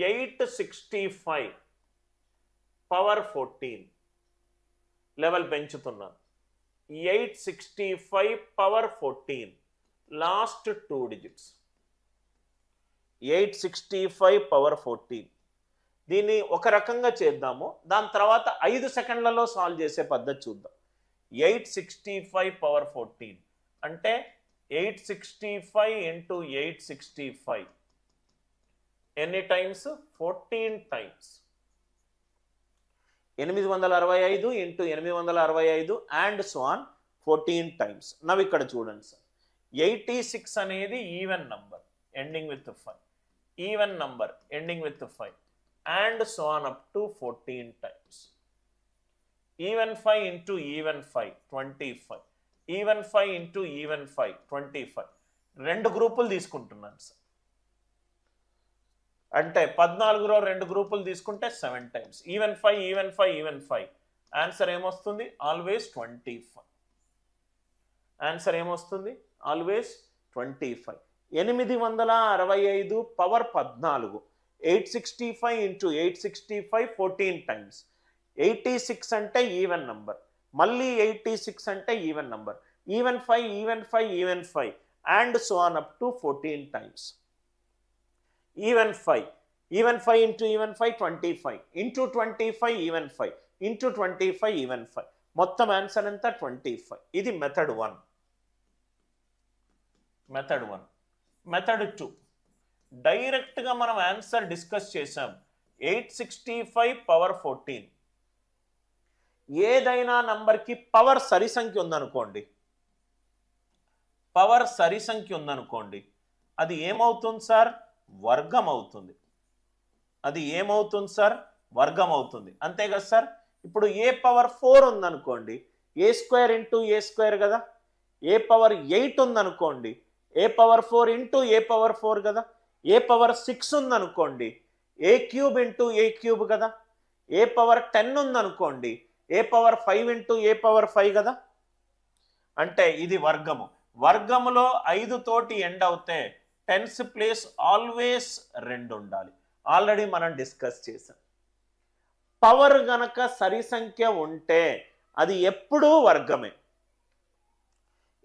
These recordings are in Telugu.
865 పవర్ 14 లెవెల్ పెంచుతున్నాను. 865 పవర్ 14 లాస్ట్ 2 డిజిట్స్. 865 పవర్ 14. దీన్ని ఒక రకంగా చేద్దాము, దాని తర్వాత 5 సెకండ్లలో సాల్వ్ చేసే పద్ధతి చూద్దాం. 865 పవర్ 14 అంటే 865 ఇంటూ 865 ఎన్ని times? 14 times. 865 into 865 and so on 14 times. నవ్వు ఇక్కడ చూడండి సార్, 86 అనేది even number ending with 5, even number ending with 5 and so on up to 14 times. Even 5 into even 5 25, even 5 into even 5 25. 2 గ్రూపులు తీసుకుంటున్నాను సార్, అంటే 14లో 2 గ్రూపులు తీసుకుంటే 7 times. Even 5 even 5 even 5. Answer ఏమొస్తుంది? ఆల్వేస్ 25. ఆన్సర్ ఏమొస్తుంది? ఆల్వేస్ 25. 865 పవర్ 14. 865 into 865 14 times. 86 అంటే ఈవెన్ నంబర్, మళ్ళీ 86 అంటే even number. Even 5 even 5 even 5 and so on up to 14 times. Even 5 into even 5 25 into 25 even 5 into 25 even 5. మొత్తం ఆన్సర్ ఎంత? 25. ఇది మెథడ్ 1. మెథడ్ 1. మెథడ్ 2 డైరెక్ట్గా మనం ఆన్సర్ డిస్కస్ చేసాం. 865 పవర్ 14. ఏదైనా నంబర్కి పవర్ సరి సంఖ్య ఉందనుకోండి, పవర్ సరి సంఖ్య ఉందనుకోండి, అది ఏమవుతుంది సార్? వర్గం అవుతుంది. అది ఏమవుతుంది సార్? వర్గం అవుతుంది. అంతే కదా సార్? ఇప్పుడు ఏ పవర్ 4 ఉందనుకోండి, ఏ స్క్వేర్ ఇంటూ ఏ స్క్వేర్ కదా. ఏ పవర్ 8 ఉందనుకోండి, ఏ పవర్ 4 ఇంటూ ఏ పవర్ 4 కదా. ఏ పవర్ 6 ఉందనుకోండి, ఏ క్యూబ్ ఇంటూ ఏ క్యూబ్ కదా. ఏ పవర్ 10 ఉందనుకోండి, ఏ పవర్ 5 ఇంటూ ఏ పవర్ 5 కదా. అంటే ఇది వర్గము. వర్గములో 5 తోటి ఎండ్ అవుతే టెన్స్ ప్లేస్ ఆల్వేస్ 2 ఉండాలి. ఆల్రెడీ మనం డిస్కస్ చేసాం. పవర్ గనక సరి సంఖ్య ఉంటే అది ఎప్పుడూ వర్గమే.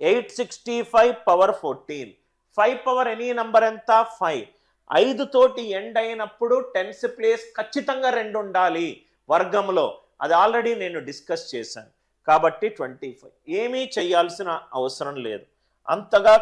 865 పవర్ 14. 5 పవర్ ఎనీ నంబర్ ఎంత? 5. 5 తోటి ఎండ్ అయినప్పుడు టెన్స్ ప్లేస్ ఖచ్చితంగా 2 ఉండాలి వర్గంలో. అది ఆల్రెడీ నేను డిస్కస్ చేశాను. కాబట్టి 25. ఏమీ చేయాల్సిన అవసరం లేదు, అంతగా